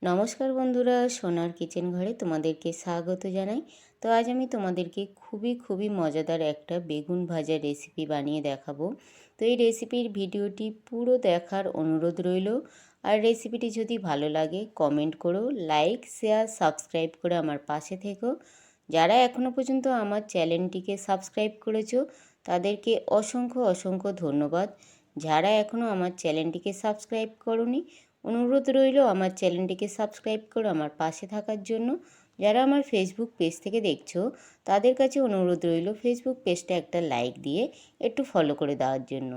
নমস্কার বন্ধুরা, সোনার কিচেন ঘরে তোমাদেরকে স্বাগত জানাই। তো আজ আমি তোমাদেরকে খুবই মজাদার একটা বেগুন ভাজা রেসিপি বানিয়ে দেখাবো। তো এই রেসিপির ভিডিওটি পুরো দেখার অনুরোধ রইল। আর রেসিপিটি যদি ভালো লাগে কমেন্ট করো, লাইক শেয়ার সাবস্ক্রাইব করে আমার পাশে থেকো। যারা এখনও পর্যন্ত আমার চ্যানেলটিকে সাবস্ক্রাইব করেছো তাদেরকে অসংখ্য ধন্যবাদ। যারা এখনও আমার চ্যানেলটিকে সাবস্ক্রাইব করোনি, অনুরোধ রইল আমার চ্যানেলটিকে সাবস্ক্রাইব করে আমার পাশে থাকার জন্য। যারা আমার ফেসবুক পেজ থেকে দেখছো তাদের কাছে অনুরোধ রইল ফেসবুক পেজটা একটা লাইক দিয়ে একটু ফলো করে দেওয়ার জন্য।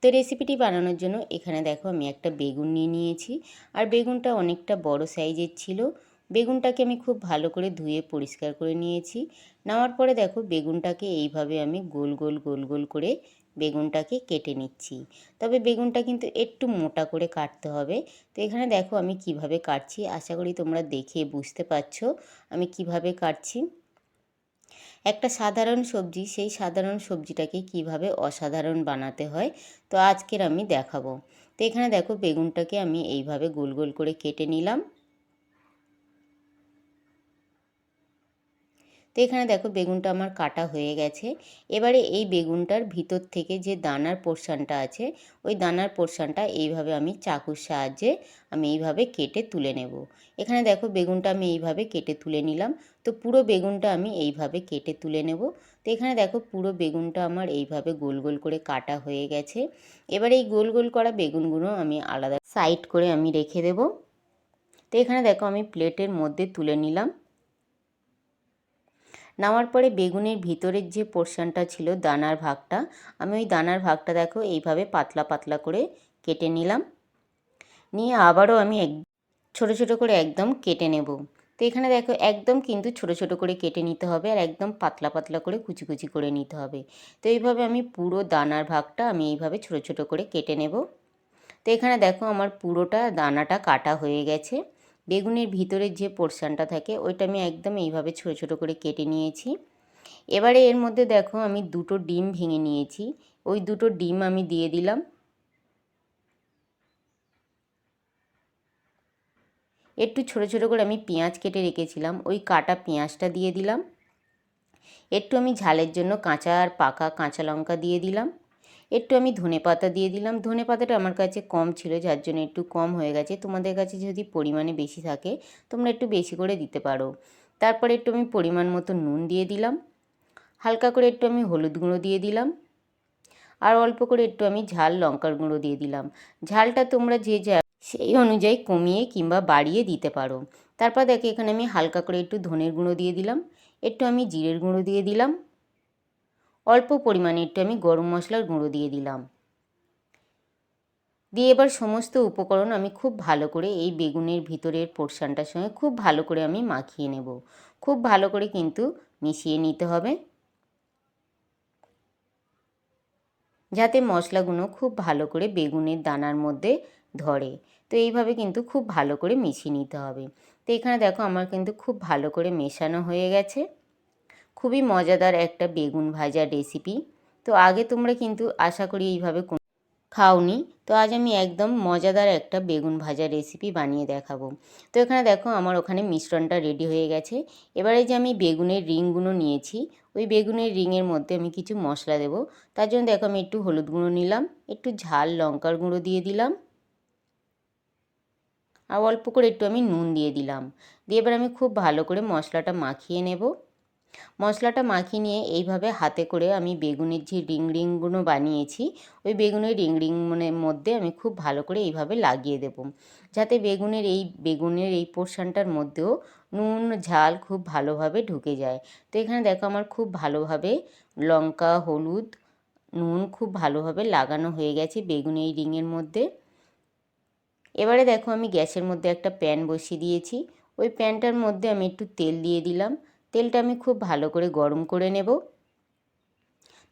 তো রেসিপিটি বানানোর জন্য এখানে দেখো আমি একটা বেগুন নিয়ে নিয়েছি। আর বেগুনটা অনেকটা বড় সাইজের ছিল। বেগুনটাকে আমি খুব ভালো করে ধুয়ে পরিষ্কার করে নিয়েছি। নেওয়ার পরে দেখো বেগুনটাকে এইভাবে আমি গোল করে বেগুনটাকে কেটে নিচ্ছি। তবে বেগুনটা কিন্তু একটু মোটা করে কাটতে হবে। তো এখানে দেখো আমি কিভাবে কাটছি, আশা করি তোমরা দেখে বুঝতে পারছো আমি কিভাবে কাটছি। একটা সাধারণ সবজি, সেই সাধারণ সবজিটাকে কিভাবে অসাধারণ বানাতে হয় তো আজকের আমি দেখাবো। তো এখানে দেখো বেগুনটাকে আমি এইভাবে গোল করে কেটে নিলাম। তো এখানে দেখো বেগুনটা আমার কাটা হয়ে গেছে। এবারে এই বেগুনটার ভিতর থেকে যে দানার পোর্শনটা আছে ওই দানার পোর্শনটা এইভাবে আমি চাকুর সাহায্যে আমি এইভাবে কেটে তুলে নেব। এখানে দেখো বেগুনটা আমি এইভাবে কেটে তুলে নিলাম। তো পুরো বেগুনটা আমি এইভাবে কেটে তুলে নেব। তো এখানে দেখো পুরো বেগুনটা আমার এইভাবে গোল করে কাটা হয়ে গেছে। এবারে এই গোল করা বেগুনগুলো আমি আলাদা সাইড করে আমি রেখে দেব। তো এখানে দেখো আমি প্লেটের মধ্যে তুলে নিলাম। নেওয়ার পরে বেগুনের ভিতরের যে পোর্শনটা ছিল দানার ভাগটা, আমি ওই দানার ভাগটা দেখো এইভাবে পাতলা করে কেটে নিলাম। নিয়ে আবারও আমি ছোট করে একদম কেটে নেব। তো এখানে দেখো একদম কিন্তু ছোট করে কেটে নিতে হবে আর একদম পাতলা করে কুচি করে নিতে হবে। তো এইভাবে আমি পুরো দানার ভাগটা আমি এইভাবে ছোট করে কেটে নেব। তো এখানে দেখো আমার পুরোটা দানাটা কাটা হয়ে গেছে। বেগুনের ভিতরের যে পোর্শনটা থাকে ওইটা আমি একদম এইভাবে ছোট করে কেটে নিয়েছি। এবারে এর মধ্যে দেখো আমি দুটো ডিম ভেঙে নিয়েছি, ওই দুটো ডিম আমি দিয়ে দিলাম। একটু ছোট করে আমি পেঁয়াজ কেটে রেখেছিলাম, ওই কাটা পেঁয়াজটা দিয়ে দিলাম। একটু আমি ঝালের জন্য কাঁচা আর পাকা কাঁচা লঙ্কা দিয়ে দিলাম। একটু আমি ধনেপাতা দিয়ে দিলাম। ধনেপাতাটা আমার কাছে কম ছিল যার জন্য একটু কম হয়ে গেছে। তোমাদের কাছে যদি পরিমাণে বেশি থাকে তোমরা একটু বেশি করে দিতে পারো। তারপরে একটু আমি পরিমাণ মতো নুন দিয়ে দিলাম। হালকা করে একটু আমি হলুদ গুঁড়ো দিয়ে দিলাম। আর অল্প করে একটু আমি ঝাল লঙ্কার গুঁড়ো দিয়ে দিলাম। ঝালটা তোমরা যে যা সেই অনুযায়ী কমিয়ে কিংবা বাড়িয়ে দিতে পারো। তারপর দেখো এখানে আমি হালকা করে একটু ধনের গুঁড়ো দিয়ে দিলাম। একটু আমি জিরের গুঁড়ো দিয়ে দিলাম। অল্প পরিমাণে একটু আমি গরম মশলার গুঁড়ো দিয়ে দিলাম। দিয়ে এবার সমস্ত উপকরণ আমি খুব ভালো করে এই বেগুনের ভিতরের পোর্শনটার সঙ্গে খুব ভালো করে আমি মাখিয়ে নেব। খুব ভালো করে কিন্তু মিশিয়ে নিতে হবে যাতে মশলাগুলো খুব ভালো করে বেগুনের দানার মধ্যে ধরে। তো এইভাবে কিন্তু খুব ভালো করে মিশিয়ে নিতে হবে। তো এখানে দেখো আমার কিন্তু খুব ভালো করে মেশানো হয়ে গেছে। খুবই মজাদার একটা বেগুন ভাজা রেসিপি। তো আগে তোমরা কিন্তু আশা করি এইভাবে খাওনি। তো আজ আমি একদম মজাদার একটা বেগুন ভাজা রেসিপি বানিয়ে দেখাবো। তো এখানে দেখো আমার ওখানে মিশ্রণটা রেডি হয়ে গেছে। এবারে যে আমি বেগুনের রিংগুলো নিয়েছি ওই বেগুনের রিংয়ের মধ্যে আমি কিছু মশলা দেব। তার জন্য দেখো আমি একটু হলুদ গুঁড়ো নিলাম, একটু ঝাল লঙ্কার গুঁড়ো দিয়ে দিলাম আর অল্প করে একটু আমি নুন দিয়ে দিলাম। দিয়ে এবার আমি খুব ভালো করে মশলাটা মাখিয়ে নেব। মশলাটা মাখিয়ে নিয়ে এইভাবে হাতে করে আমি বেগুনের যে রিংগুলো বানিয়েছি ওই বেগুনের রিংয়ের মধ্যে আমি খুব ভালো করে এইভাবে লাগিয়ে দেব, যাতে বেগুনের এই পোর্শনটার মধ্যেও নুন ঝাল খুব ভালোভাবে ঢুকে যায়। তো এখানে দেখো আমার খুব ভালোভাবে লঙ্কা হলুদ নুন খুব ভালোভাবে লাগানো হয়ে গেছে বেগুনের এই রিংয়ের মধ্যে। এবারে দেখো আমি গ্যাসের মধ্যে একটা প্যান বসিয়ে দিয়েছি। ওই প্যানটার মধ্যে আমি একটু তেল দিয়ে দিলাম। তেলটা আমি খুব ভালো করে গরম করে নেব।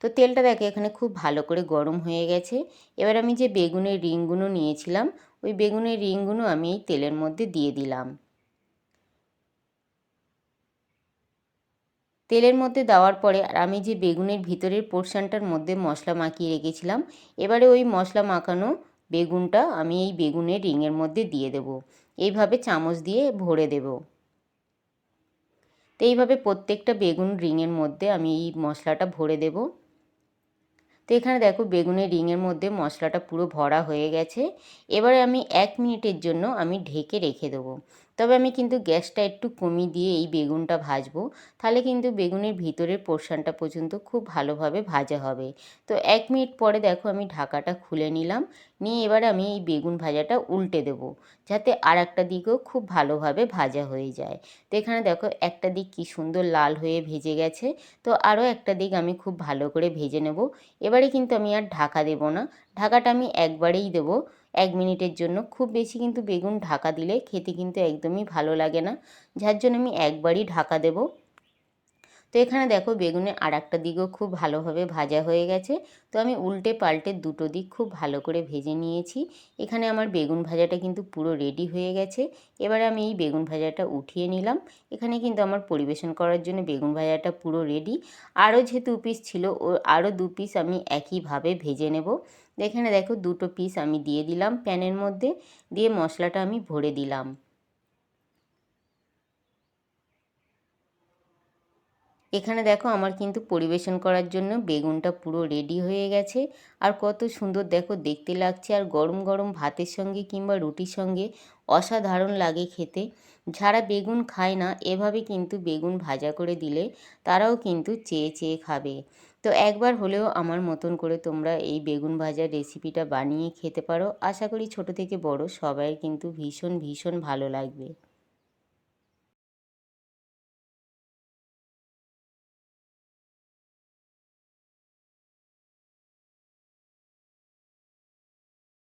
তো তেলটা দেখো এখানে খুব ভালো করে গরম হয়ে গেছে। এবার আমি যে বেগুনের রিংগুলো নিয়েছিলাম ওই বেগুনের রিংগুলো আমি এই তেলের মধ্যে দিয়ে দিলাম। তেলের মধ্যে দেওয়ার পরে আর আমি যে বেগুনের ভিতরের পোর্শনটার মধ্যে মশলা মাখিয়ে রেখেছিলাম এবারে ওই মশলা মাখানো বেগুনটা আমি এই বেগুনের রিংয়ের মধ্যে দিয়ে দেব। এইভাবে চামচ দিয়ে ভরে দেব। তো এইভাবে প্রত্যেকটা বেগুন রিংয়ের মধ্যে আমি এই মশলাটা ভরে দেব। তো এখানে দেখো বেগুনের রিংয়ের মধ্যে মশলাটা পুরো ভরা হয়ে গেছে। এবারে আমি 1 মিনিটের জন্য আমি ঢেকে রেখে দেবো। তবে আমি কিন্তু গ্যাসটা একটু কমিয়ে দিয়ে এই বেগুনটা ভাজবো, তাহলে কিন্তু বেগুনের ভিতরের পোর্শনটা পর্যন্ত খুব ভালোভাবে ভাজা হবে। তো 1 মিনিট পরে দেখো আমি ঢাকাটা খুলে নিলাম, নিয়ে এবারে আমি এই বেগুন ভাজাটা উল্টে দেবো, যাতে আর একটা দিকেও খুব ভালোভাবে ভাজা হয়ে যায়। তো এখানে দেখো একটা দিক কি সুন্দর লাল হয়ে ভেজে গেছে। তো আরও একটা দিক আমি খুব ভালো করে ভেজে নেব। এবারে কিন্তু আমি আর ঢাকা দেব না, ঢাকাটা আমি একবারেই দেব 1 মিনিটের জন্য। খুব বেশি কিন্তু বেগুন ঢাকা দিলে খেতে কিন্তু একদমই ভালো লাগে না, যার জন্য আমি একবারই ঢাকা দেব। তো এখানে দেখো বেগুনের আর একটা দিকও খুব ভালোভাবে ভাজা হয়ে গেছে। তো আমি উল্টে পাল্টে দুটো দিক খুব ভালো করে ভেজে নিয়েছি। এখানে আমার বেগুন ভাজাটা কিন্তু পুরো রেডি হয়ে গেছে। এবারে আমি এই বেগুন ভাজাটা উঠিয়ে নিলাম। এখানে কিন্তু আমার পরিবেশন করার জন্য বেগুন ভাজাটা পুরো রেডি। আরও যে 2 পিস ছিল ও আরও 2 পিস আমি একইভাবে ভেজে নেব। এখানে দেখো 2টো পিস আমি দিয়ে দিলাম প্যানের মধ্যে, দিয়ে মশলাটা আমি ভরে দিলাম। এখানে দেখো আমার কিন্তু পরিবেশন করার জন্য বেগুনটা পুরো রেডি হয়ে গেছে। আর কত সুন্দর দেখো দেখতে লাগছে, আর গরম গরম ভাতের সঙ্গে কিংবা রুটির সঙ্গে অসাধারণ লাগে খেতে। যারা বেগুন খায় না, এভাবে কিন্তু বেগুন ভাজা করে দিলে তারাও কিন্তু চেয়ে চেয়ে খাবে। তো একবার হলেও আমার মতন করে তোমরা এই বেগুন ভাজার রেসিপিটা বানিয়ে খেতে পারো। আশা করি ছোট থেকে বড় সবাই কিন্তু ভীষণ ভীষণ ভালো লাগবে।